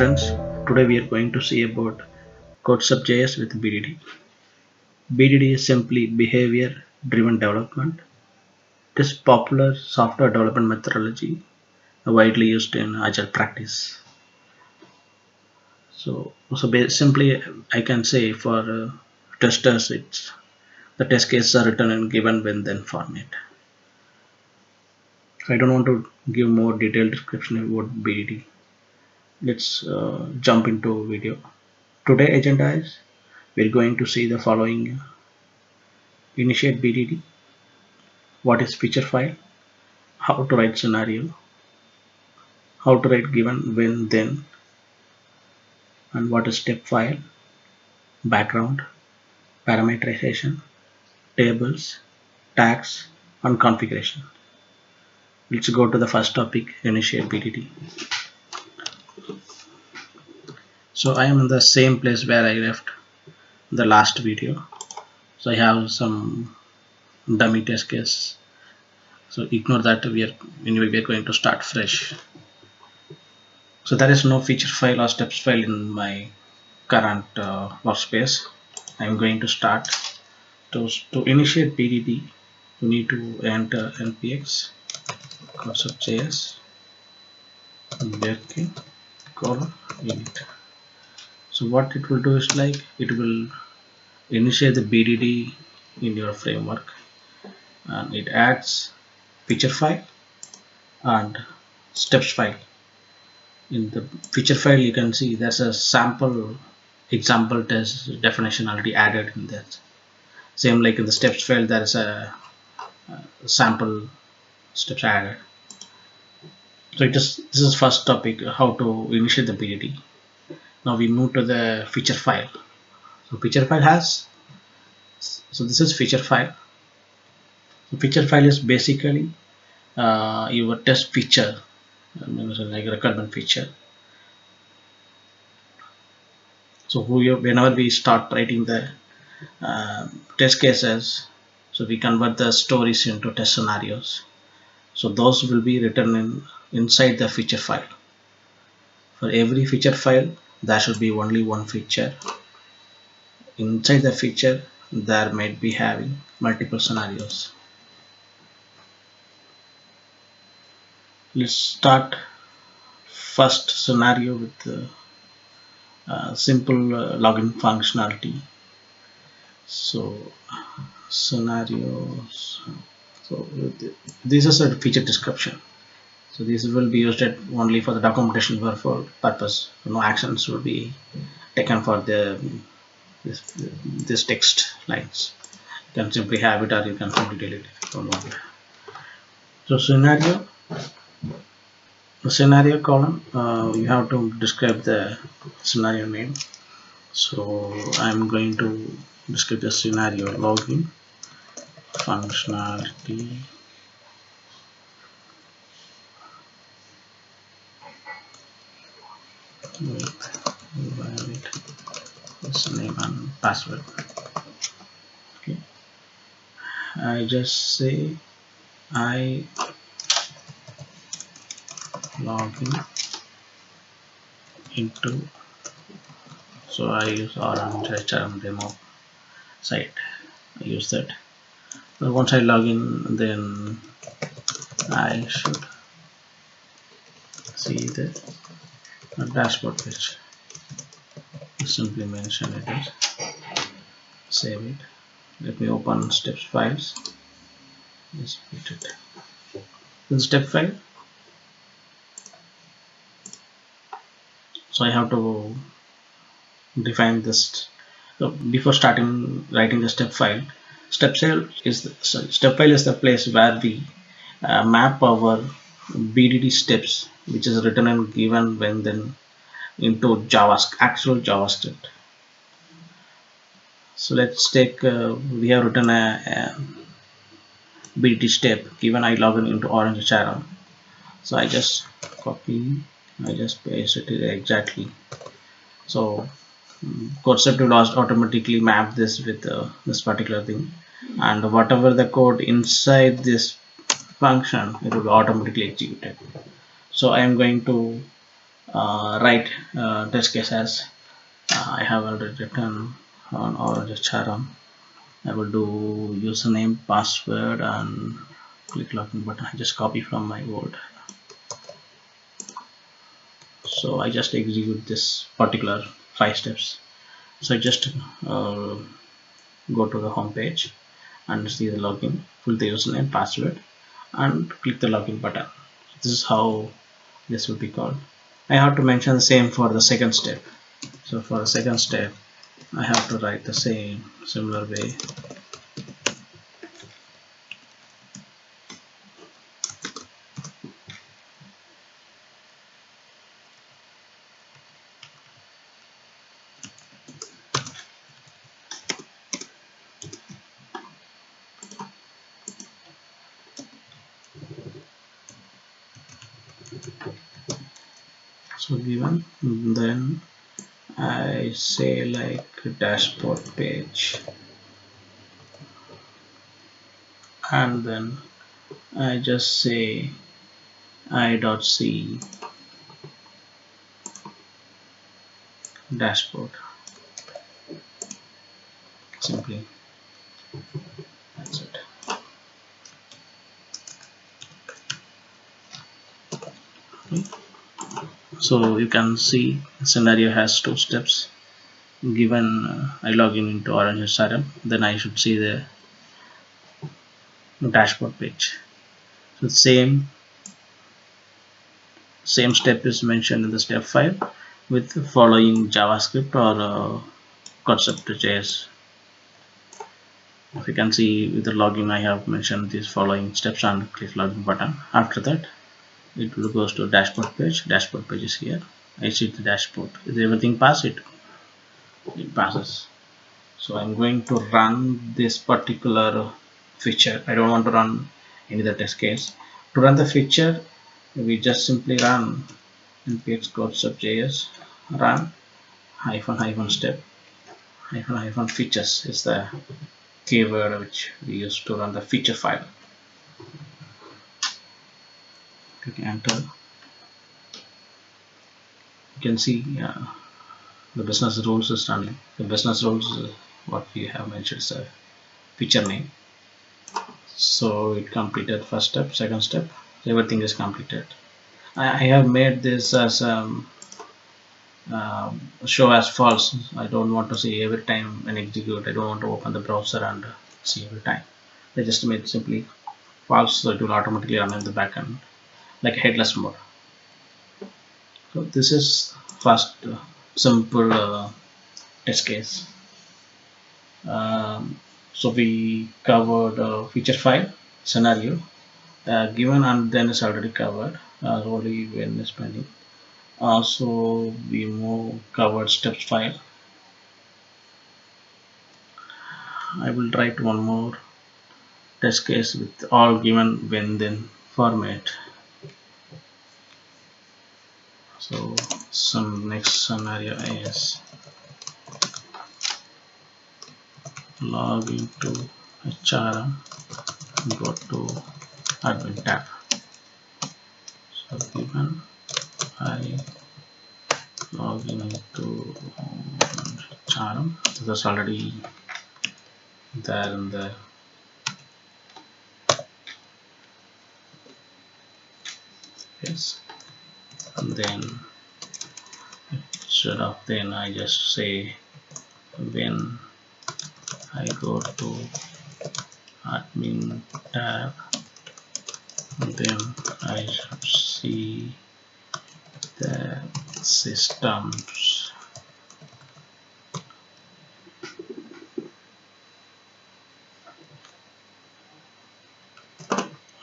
friends, today we are going to see about Codeceptjs with BDD. BDD is simply behavior driven development. It is popular software development methodology widely used in agile practice. Simply I can say for testers, it's the test cases are written in given when then format. So I don't want to give more detailed description about BDD. Let's jump into video. Today agenda is we're going to see the following: initiate BDD, what is feature file, how to write scenario, how to write given, when, then, and what is step file, background, parameterization, tables, tags, and configuration. Let's go to the first topic, initiate BDD. So I am in the same place where I left the last video. So I have some dummy test case. So ignore that. We are going to start fresh. So there is no feature file or steps file in my current workspace. I am going to start. To initiate BDD, you need to enter npx Codeceptjs Gherkin init. So what it will do is like it will initiate the BDD in your framework, and it adds feature file and steps file. In the feature file, you can see there's a sample example test definition already added in that. Same like in the steps file, there is a sample steps added. So this is first topic, how to initiate the BDD. Now we move to the feature file. So feature file has, so this is feature file. The feature file is basically your test feature, like requirement feature. So whenever we start writing the test cases, so we convert the stories into test scenarios. So those will be written inside the feature file. For every feature file, there should be only one feature. Inside the feature, there might be having multiple scenarios. Let's start first scenario with simple login functionality. So scenarios. So this is a feature description. So this will be used only for the documentation purpose. No actions will be taken for this text lines. You can simply have it, or you can simply delete it if you don't want it. So the scenario column, you have to describe the scenario name. So I'm going to describe the scenario login functionality with valid username and password. Okay, I just say I login into, so I use orange HRM demo site. I use that. But once I log in, then I should see the dashboard page. Simply mention it as, save it. Let me open steps files. Just put it in step file. So I have to define this. So before starting writing the step file, step file is the place where we map our BDD steps, which is written and given when then into actual JavaScript. So let's take we have written a BDD step given I login into orange channel. So I just copy, I just paste it exactly. So Codeceptjs will automatically map this with this particular thing, and whatever the code inside this function, it will be automatically executed. So I am going to write test case as I have already written on Orange HRM. I will do username, password, and click login button. I just copy from my Word. So I just execute this particular 5 steps. So I just uh, go to the home page and see the login, fill the username, password, and click the login button. This is how this will be called. I have to mention the same for the second step. So for the second step, I have to write the same similar way. So given, then I say like dashboard page, and then I just say I.c dashboard. Simply, that's it. Okay. So you can see the scenario has 2 steps. Given I log in into Orange SRM, then I should see the dashboard page. So same step is mentioned in the step 5 with following JavaScript or Codeceptjs. If you can see with the login, I have mentioned these following steps and click login button. After that, it will goes to dashboard page. Dashboard page is here. I see the dashboard. Is everything pass? It passes. So I'm going to run this particular feature. I don't want to run any other test case. To run the feature, we just simply run npx Codeceptjs run hyphen step hyphen features is the keyword which we use to run the feature file. Click enter. You can see the business rules is running. The business rules is what we have mentioned is a feature name. So it completed first step, second step, everything is completed. I have made this as show as false. I don't want to see every time and execute. I don't want to open the browser and see every time. I just made simply false, so it will automatically run in the backend like headless mode. So this is first simple test case. So we covered feature file scenario given, and then is already covered. Only when is pending. Also we move covered steps file. I will write one more test case with all given when then format. So some next scenario is log into HRM, go to admin tab. So given I log into HRM, this is already there in the yes, and then instead of then I just say when I go to admin tab, then I should see the systems.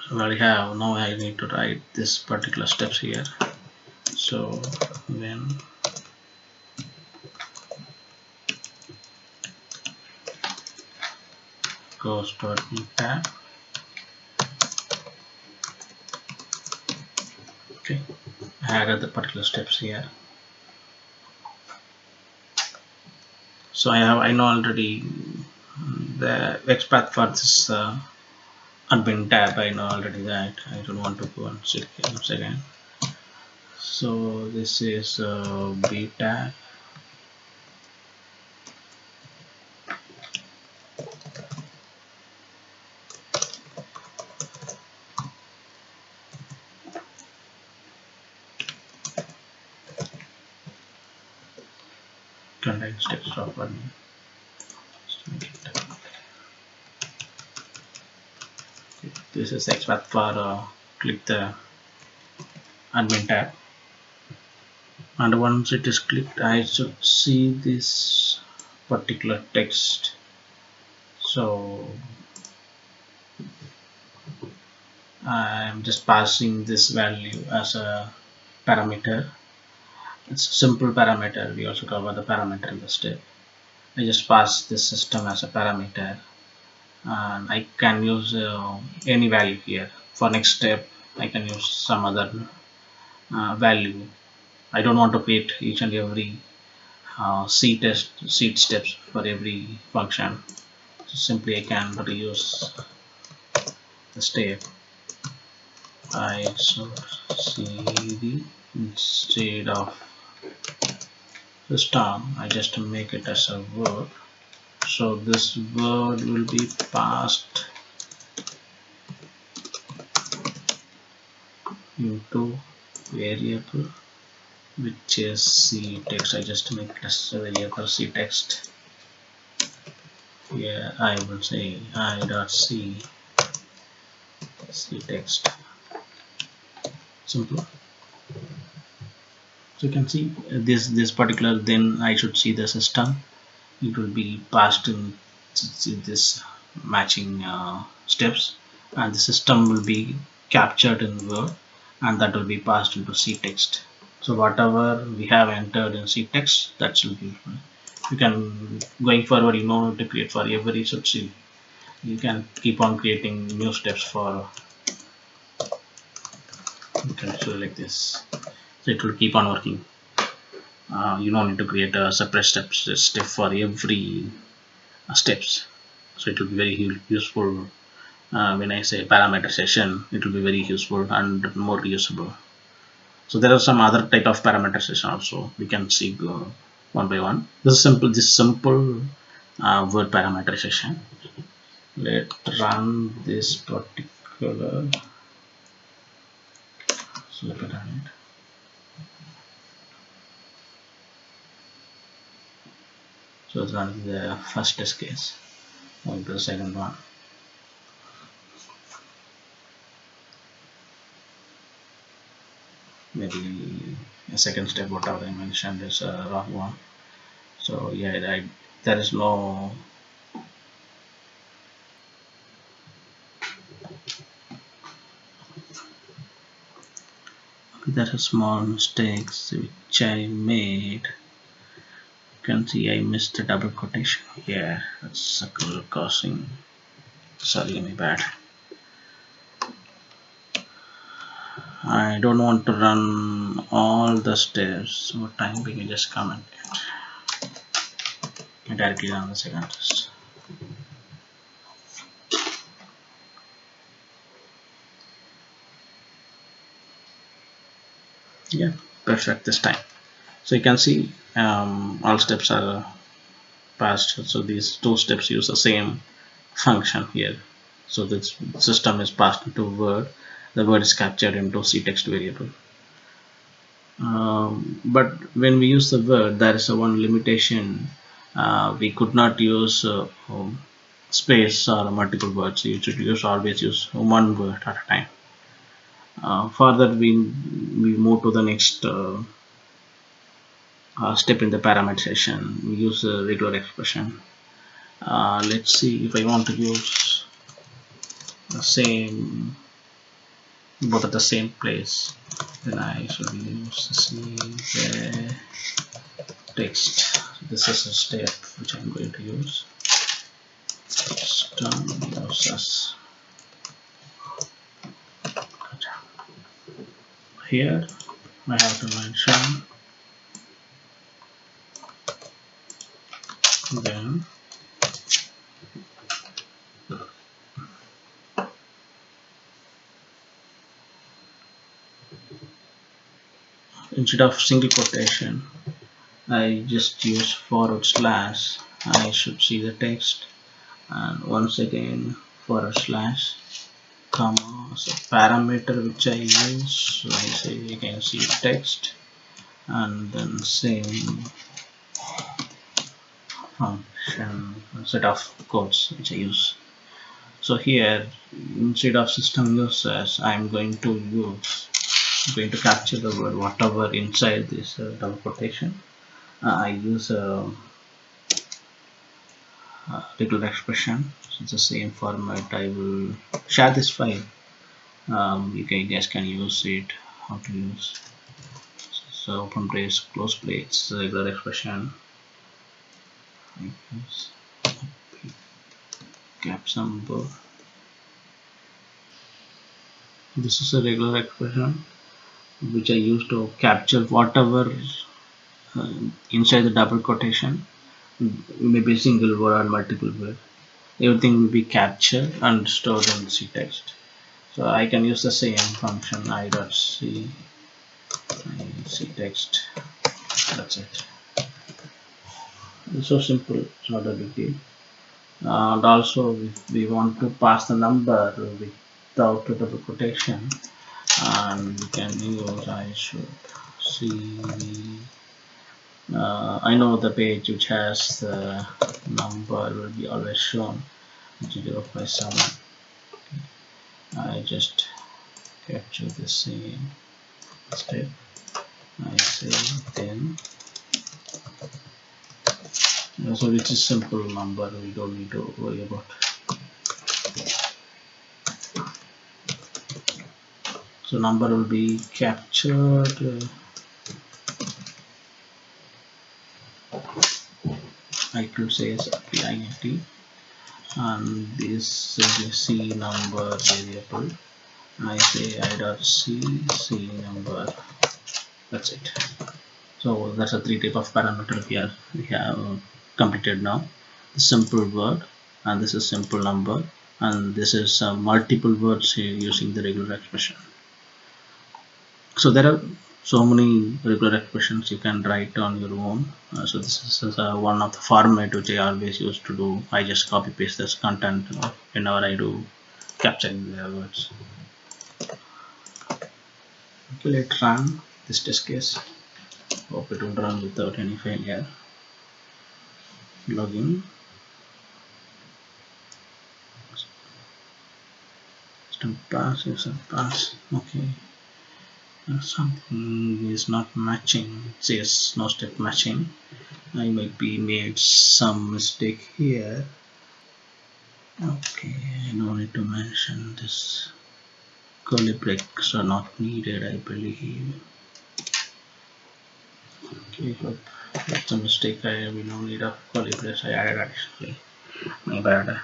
So I have now I need to write this particular steps here. So when goes to admin tab, okay, I added the particular steps here. So I know already the XPath for this admin tab. I know already that. I don't want to go and check once again. So this is beta. Contains text of one. This is expert for click the admin tab, and once it is clicked I should see this particular text. So I'm just passing this value as a parameter. It's a simple parameter. We also cover the parameter in the step. I just pass this system as a parameter, and I can use any value here. For next step I can use some other value. I don't want to create each and every seed steps for every function. So simply I can reuse the step. I should cd instead of system. I just make it as a word. So this word will be passed into variable which is c text. I just make it as a variable c text. Here I will say I dot c text. Simple. So you can see this particular, then I should see the system. It will be passed in this matching steps, and the system will be captured in Word, and that will be passed into C text. So whatever we have entered in C text, that will be. You can, going forward, you know, to create for every subsidy. You can keep on creating new steps for. You can show like this. So it will keep on working. You don't need to create a separate step for every steps. So it will be very useful. When I say parameterization, it will be very useful and more usable. So there are some other type of parameterization also. We can see one by one. This is simple. This simple word parameterization. Let's run this particular. So let me run it. So let's run the first test case. Going to the second one. Maybe a second step, whatever I mentioned is a wrong one. So yeah, there is no there are small mistakes which I made. You can see I missed the double quotation here. That's causing. Sorry, my bad. I don't want to run all the steps. So time being, just comment it. I directly run the second test. Yeah, perfect this time. So you can see all steps are passed. So these two steps use the same function here. So this system is passed into Word. The word is captured into C text variable. But when we use the word, there is a one limitation. We could not use space or multiple words. You should always use one word at a time. For that, we move to the next step in the parameterization. We use a regular expression. Let's see if I want to use the same, both at the same place. Then I should use the text. This is a step which I'm going to use. System uses. Here I have to mention then instead of single quotation, I just use forward slash. I should see the text, and once again forward slash comma. So parameter which I use, so I say you can see text, and then same function set of codes which I use. So here instead of system users, I'm going to capture the word whatever inside this double quotation. I use a regular expression. So it's the same format. I will share this file. You guys can use it. How to use? So open brace, close brace, regular expression. Cap symbol. This is a regular expression which I use to capture whatever inside the double quotation, maybe single word or multiple word. Everything will be captured and stored in C text. So I can use the same function I.C text. That's it. It's so simple. It's not a big deal. And also, if we want to pass the number without a double quotation, and we can use I should see. I know the page which has the number will be always shown 057. I just capture the same step. I say then. So it's a simple number, we don't need to worry about. So number will be captured. I could say as int, and this is a C number variable. I say I.C number. That's it. So that's a 3 type of parameter we have completed now. The simple word, and this is simple number, and this is multiple words using the regular expression. So there are so many regular expressions you can write on your own. So this is one of the format which I always used to do. I just copy paste this content whenever I do capturing the words. Okay, let's run this test case. Hope it will run without any failure. Login. System pass, user pass. Okay. Something is not matching. It says no step matching. I might be made some mistake here. Okay, I don't need to mention this. Curly breaks are not needed, I believe. Okay, hope that's a mistake. I have no need of curly breaks. I added actually. My bad.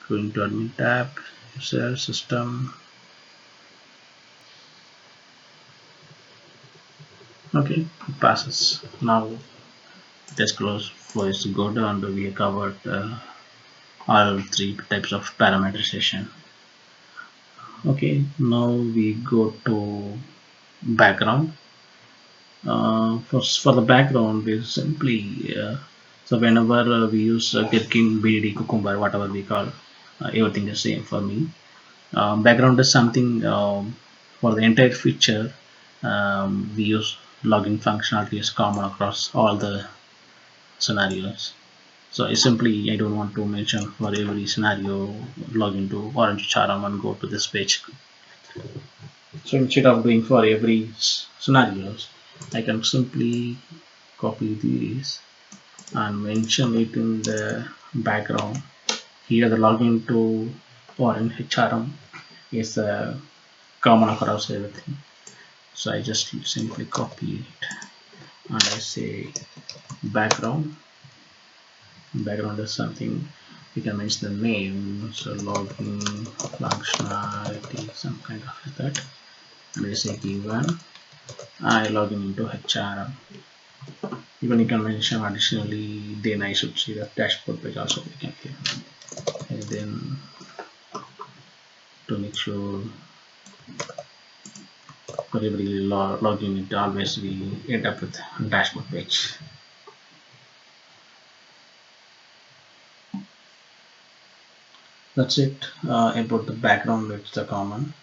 Going to admin tab, user system. Okay, it passes. Now test close flow is good, and we covered all 3 types of parameterization. Okay, now we go to background. For the background, we simply so whenever we use Gherkin, BDD, Cucumber, whatever we call, everything is same for me. Background is something for the entire feature. We use login functionality is common across all the scenarios. So I don't want to mention for every scenario log into Orange Charm and go to this page. So instead of doing for every scenarios, I can simply copy these and mention it in the background. Here the login to Orange HRM is common across everything. So I just simply copy it and I say background. Background is something you can mention the name, so login functionality, some kind of like that, and I say given I log into HRM. Even you can mention additionally, then I should see the dashboard page also we can give, and then to make sure For every login, it always we end up with dashboard page. That's it. About the background, it's the common.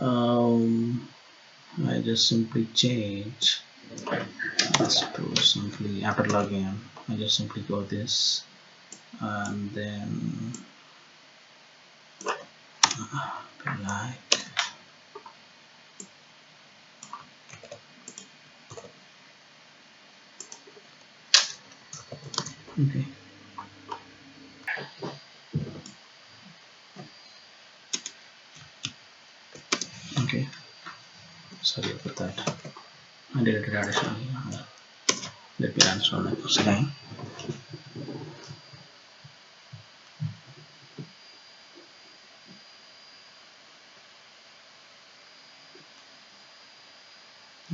I just simply change this to simply after login. I just simply go this and then like okay. Okay, sorry about that. I did it additionally. Let me answer on the first line.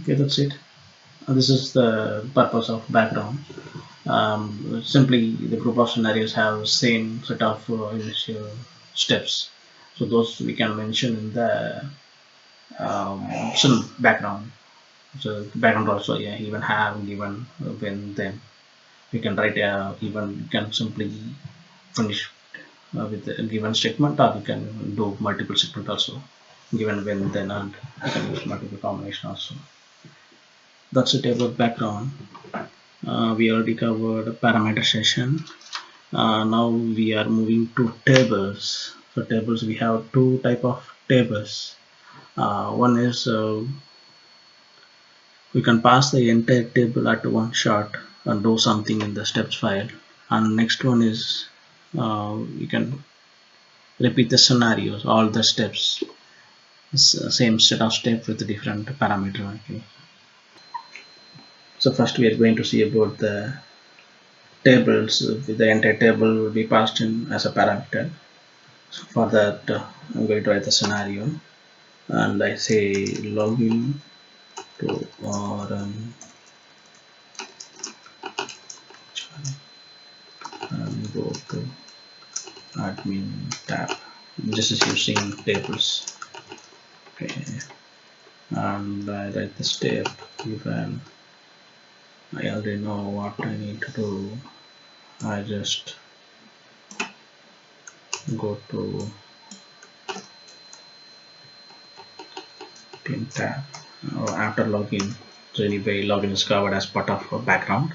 Okay, that's it. This is the purpose of background. Simply the group of scenarios have same set of initial steps, so those we can mention in the some background. So background also, yeah, even have, given, when, then we can write even you can simply finish with a given statement, or you can do multiple statement also, given, when, then, and you can use multiple combination also. That's it about background. We already covered parameterization. Now we are moving to tables. For tables, we have two type of tables. One is we can pass the entire table at one shot and do something in the steps file. And next one is we can repeat the scenarios, all the steps, same set of steps with a different parameter. Okay. So first we are going to see about the tables. The entire table will be passed in as a parameter. So for that, I'm going to write the scenario, and I say login to run and go to admin tab. This is using tables. Okay, and I write the step given. I already know what I need to do. I just go to pin tab after login. So anyway, login is covered as part of a background,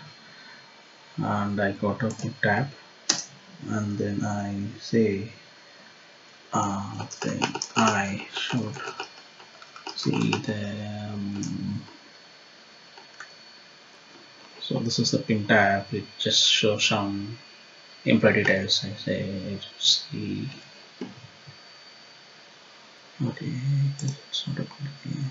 and I go to pin tab, and then I say then I should see the so this is the pin tab. It just shows some info details. I say see. Okay, that's not a good idea.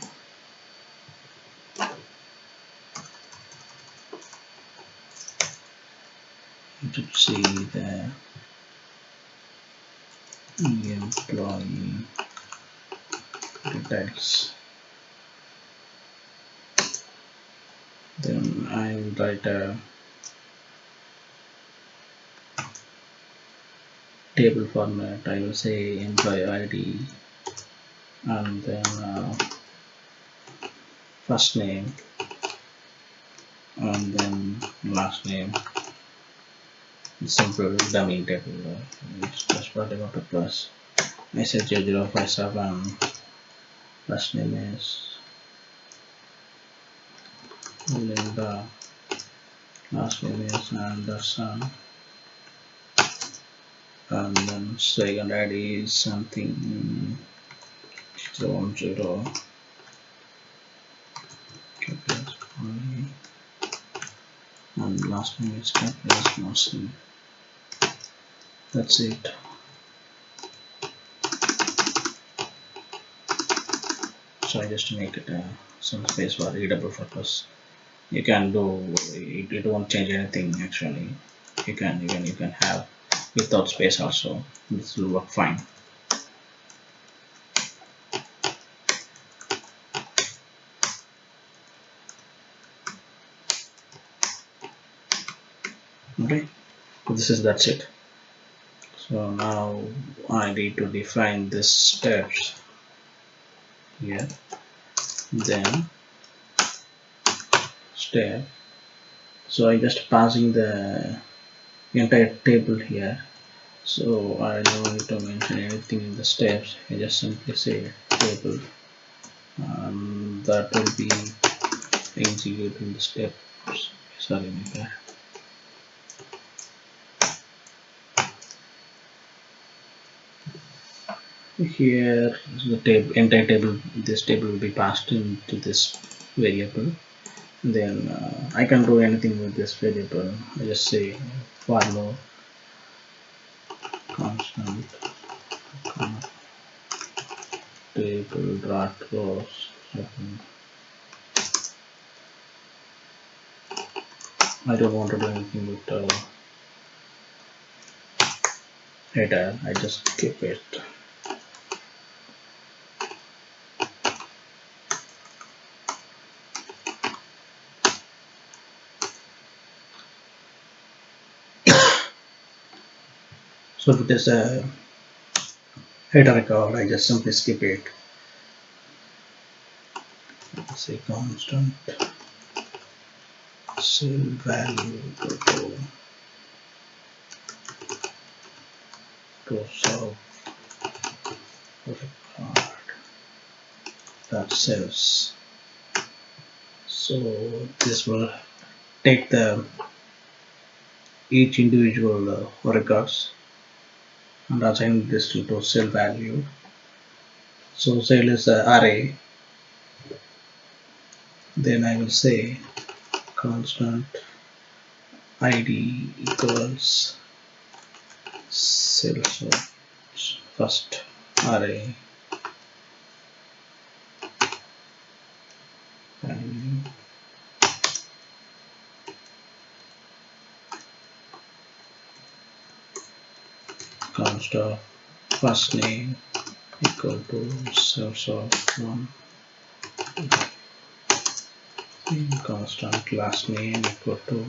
You should see the employee details. Then I will write a table format. I will say employee ID, and then first name, and then last name. Simple dummy table. It's just what I want to plus. I said 0057. Last name is Linda. Last name is Anderson. And then second ID is something 010. And last name is Mostly. That's it. So I just make it some space for readable purpose. You can do it won't change anything actually. You can have without space also. This will work fine. Okay, so that's it. So now I need to define these steps here. then step. So I just passing the entire table here. So I don't need to mention anything in the steps. I just simply say table. That will be executing the steps. Sorry, my bad. Here the table, entire table, this table will be passed into this variable. Then I can do anything with this variable. I just say for more constant table dot rows. I don't want to do anything with header. I just keep it. So if it is a header record, I just simply skip it. Say constant cell value to solve record that cells. So this will take the each individual records and assign this to cell value. So cell is an array. Then I will say constant id equals cell search first array value const of first name equal to source of 1 constant last name equal to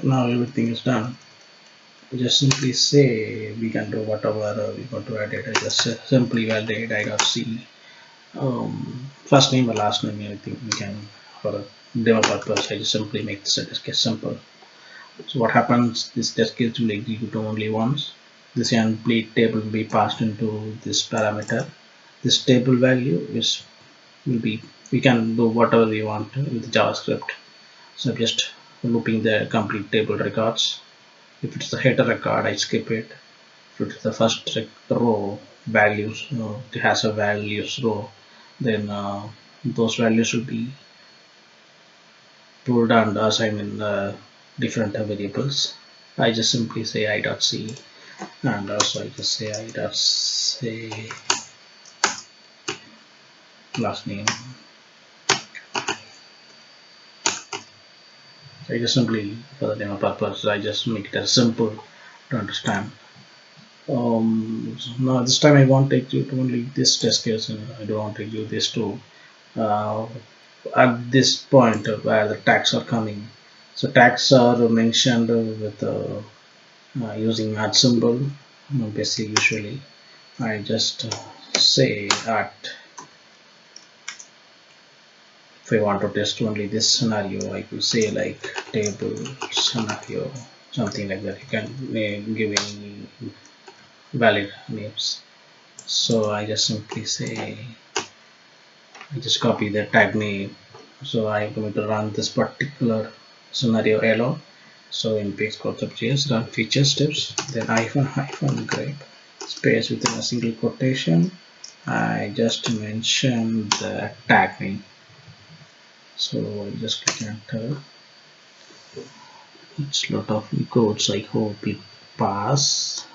now everything is done. Just simply say we can do whatever we want to edit. I just simply validate I.c first name or last name, anything we can for a demo purpose. I just simply make this test case simple. So what happens, this test case will execute only once. This complete table will be passed into this parameter. This table value will be, we can do whatever we want with JavaScript. So just looping the complete table records. If it's the header record, I skip it. If it's the first row values, it has a values row, then those values will be pulled and assigned in different variables. I just simply say I.c and also I just say I.say last name. I just simply, for the demo purpose, I just make it as simple to understand. Now this time I want to execute only this test case and I don't want to execute this too. At this point where the tags are coming, so tags are mentioned with using at symbol. Basically usually I just say at, if I want to test only this scenario, I could say like table scenario, something like that. You can give any valid names. So I just simply say, I just copy the tag name. So I'm going to run this particular scenario alot. So in page Codeceptjs run feature steps, then hyphen grep space within a single quotation. I just mention the tag name. So I just click enter. It's a lot of codes. I hope it pass.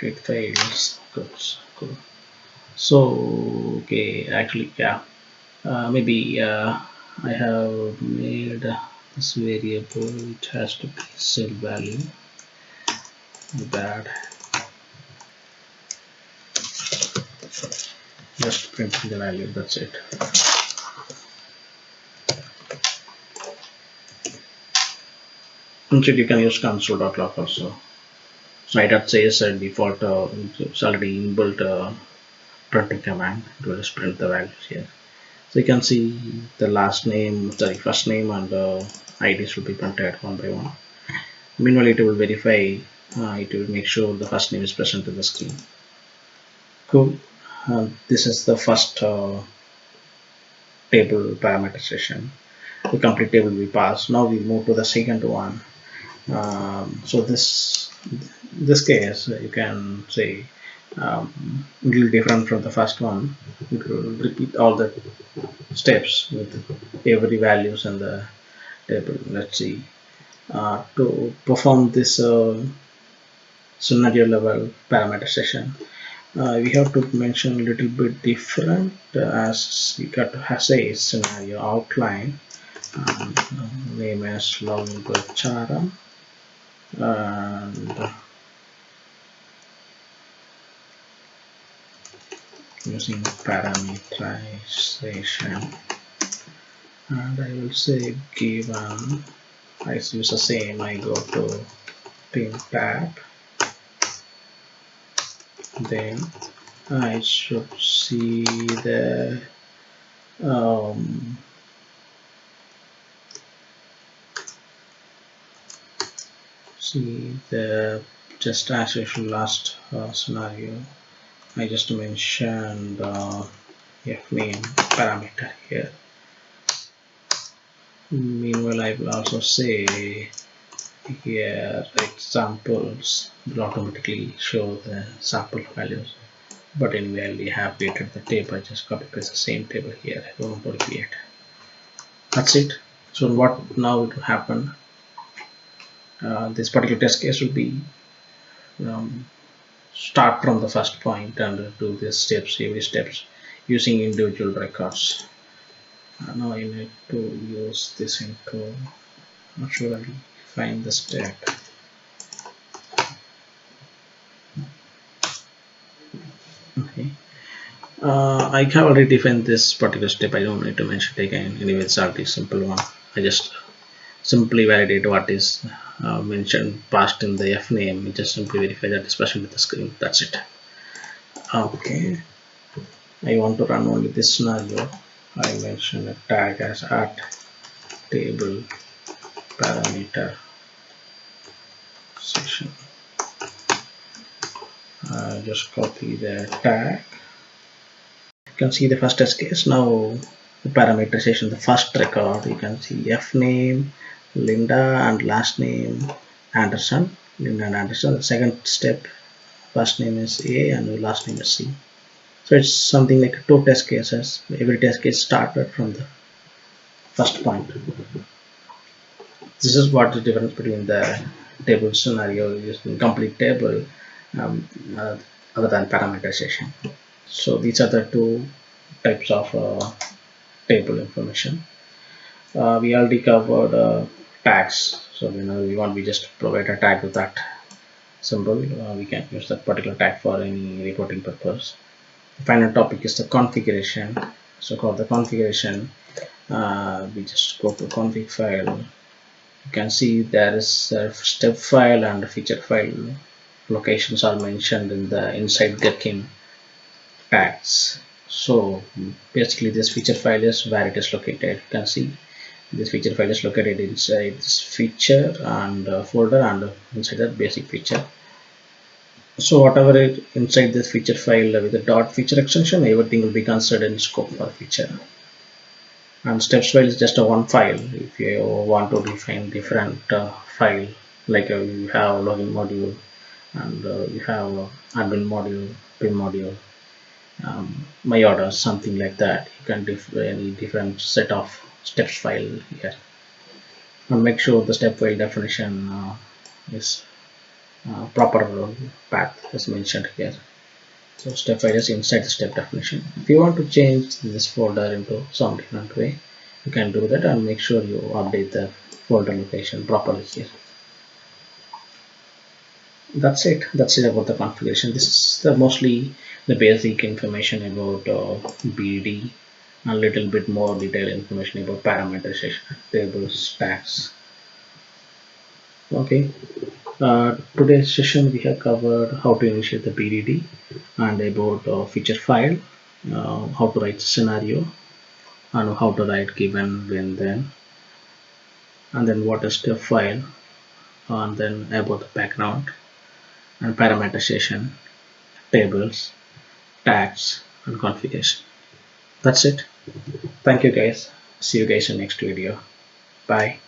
It fails. Good. So okay, actually yeah. Maybe I have made this variable, it has to be cell value. Bad. just printing the value, that's it. Instead you can use console.log also. So I.says a default it's already inbuilt printing command. It will just print the values here. So you can see the last name, sorry, first name and IDs will be printed one by one. Meanwhile, it will verify, it will make sure the first name is present in the screen. Cool. This is the first table parameterization. The complete table we pass. Now we move to the second one. So this case you can say a little different from the first one. It will repeat all the steps with every values in the table. Let's see. To perform this scenario level parameterization, we have to mention a little bit different as we got to have say scenario outline. Name as Longocharam and using parameterization, and I will say given I use the same, I go to pin tab, then I should see the just as usual last scenario I just mentioned fname parameter here. Meanwhile I will also say here examples will automatically show the sample values, but anyway we have created the table. I just copy paste the same table here. I don't want to create. That's it. So what now will happen, this particular test case will be start from the first point and do the steps, every steps using individual records. Now I need to use this into, not sure I'll find the step. Okay, I have already defined this particular step. I don't need to mention it again. Anyway, it's already simple one. I just simply validate what is mentioned passed in the f name. We just simply verify that it's present with the screen. That's it. Okay, I want to run only this scenario. I mention a tag as at table parameter session. Just copy the tag. You can see the first test case. Now the parameterization, the first record, you can see f name Linda and last name Anderson. Linda and Anderson. The second step, first name is A and the last name is C. So it's something like two test cases. Every test case started from the first point. This is what the difference between the table scenario using complete table other than parameterization. So these are the two types of table information. We already covered tags. So we just provide a tag with that symbol. We can use that particular tag for any reporting purpose. The final topic is the configuration. So for the configuration, we just go to config file. You can see there is a step file and a feature file. Locations are mentioned in the inside Gherkin tags. So basically this feature file is where it is located. You can see this feature file is located inside this feature and folder and inside that basic feature. So whatever is inside this feature file with the dot feature extension, everything will be considered in scope for feature. And steps file is just a one file. If you want to define different file, like you have login module and you have admin module, pin module, my order, something like that, you can define any different set of steps file here, and make sure the step file definition is proper path is mentioned here. So step file is inside the step definition. If you want to change this folder into some different way, you can do that, and make sure you update the folder location properly here. That's it about the configuration. This is the mostly the basic information about BD, and a little bit more detailed information about parameterization, tables, tags. Okay. Today's session we have covered how to initiate the BDD and about feature file, how to write scenario, and how to write given, when, then, and then what is step file, and then about the background and parameterization, tables, tags, and configuration. That's it. Thank you guys. See you guys in next video. Bye.